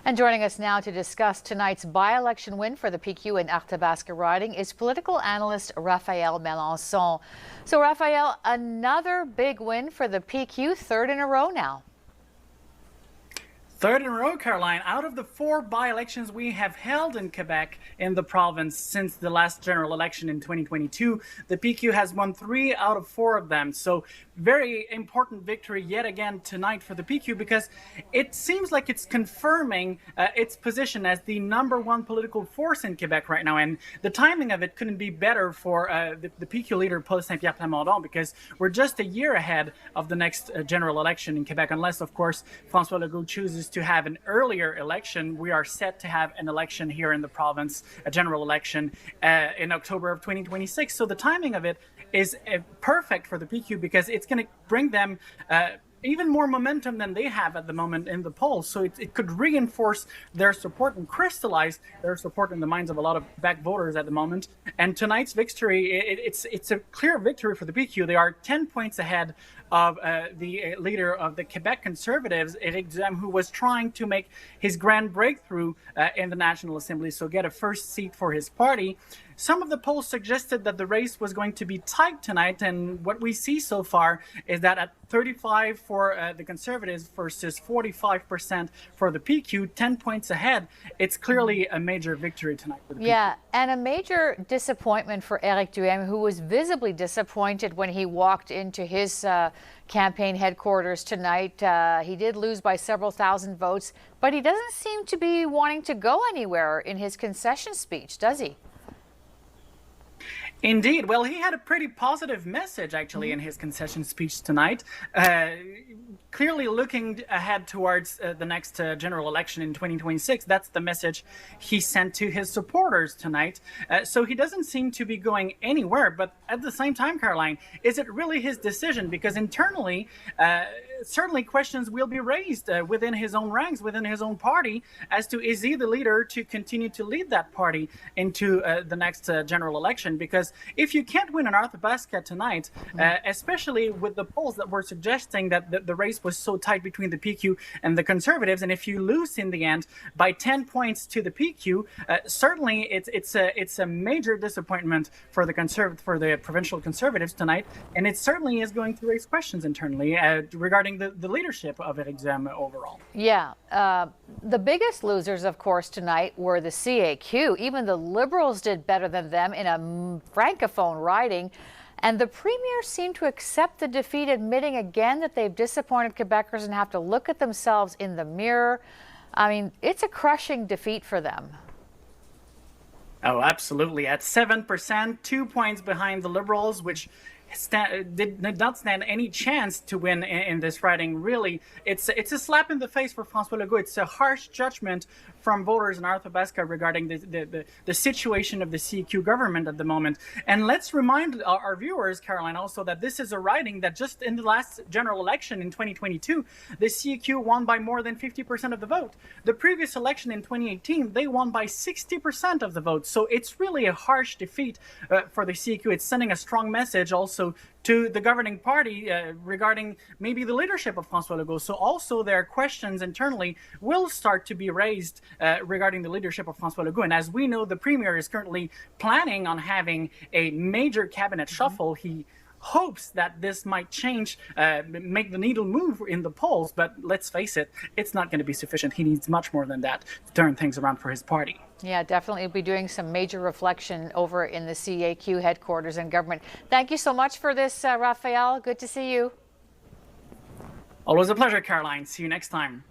And joining us now to discuss tonight's by-election win for the PQ in Arthabaska riding is political analyst Raphael Melancon. So Raphael, another big win for the PQ, third in a row now. Third in a row, Caroline. Out of the 4 by-elections we have held in Quebec in the province since the last general election in 2022, the PQ has won 3 out of 4 of them. So very important victory yet again tonight for the PQ, because it seems like it's confirming its position as the #1 political force in Quebec right now. And the timing of it couldn't be better for the PQ leader, Paul Saint-Pierre, because we're just a year ahead of the next general election in Quebec, unless, of course, François Legault chooses to have an earlier election. We are set to have an election here in the province, a general election in October of 2026. So the timing of it is perfect for the PQ, because it's going to bring them even more momentum than they have at the moment in the polls. So it could reinforce their support and crystallize their support in the minds of a lot of Quebec voters at the moment. And tonight's victory, it's a clear victory for the PQ. They are 10 points ahead of the leader of the Quebec Conservatives, Éric Duhaime, who was trying to make his grand breakthrough in the National Assembly, so get a first seat for his party. Some of the polls suggested that the race was going to be tight tonight, and what we see so far is that at 35 for the Conservatives versus 45% for the PQ, 10 points ahead, it's clearly a major victory tonight for the PQ. Yeah, and a major disappointment for Éric Duhaime, who was visibly disappointed when he walked into his campaign headquarters tonight. He did lose by several thousand votes, but he doesn't seem to be wanting to go anywhere in his concession speech, does he? Indeed. Well, he had a pretty positive message, actually, in his concession speech tonight, clearly looking ahead towards the next general election in 2026. That's the message he sent to his supporters tonight. So he doesn't seem to be going anywhere. But at the same time, Caroline, is it really his decision? Because internally, certainly questions will be raised within his own ranks, within his own party, as to is he the leader to continue to lead that party into the next general election? Because if you can't win an Arthabaska tonight, especially with the polls that were suggesting that the race was so tight between the PQ and the Conservatives, and if you lose in the end by 10 points to the PQ, certainly it's a major disappointment for the provincial Conservatives tonight, and it certainly is going to raise questions internally regarding the leadership of Éric Duhaime overall. Yeah, the biggest losers, of course, tonight were the CAQ. Even the Liberals did better than them in a francophone riding, and the Premier seemed to accept the defeat, admitting again that they've disappointed Quebecers and have to look at themselves in the mirror. I mean, it's a crushing defeat for them. Oh, absolutely. At 7%, 2 points behind the Liberals, which did not stand any chance to win in this riding. Really, it's a slap in the face for François Legault. It's a harsh judgment from voters in Arthabaska regarding the situation of the CQ government at the moment. And let's remind our viewers, Caroline, also that this is a riding that just in the last general election in 2022, the CQ won by more than 50% of the vote. The previous election in 2018, they won by 60% of the vote. So it's really a harsh defeat for the CQ. It's sending a strong message also to the governing party regarding maybe the leadership of François Legault. So also their questions internally will start to be raised regarding the leadership of François Legault. And as we know, the Premier is currently planning on having a major cabinet shuffle. He hopes that this might change, make the needle move in the polls. But let's face it, it's not going to be sufficient. He needs much more than that to turn things around for his party. Yeah, definitely. We'll be doing some major reflection over in the CAQ headquarters and government. Thank you so much for this, Raphael. Good to see you. Always a pleasure, Caroline. See you next time.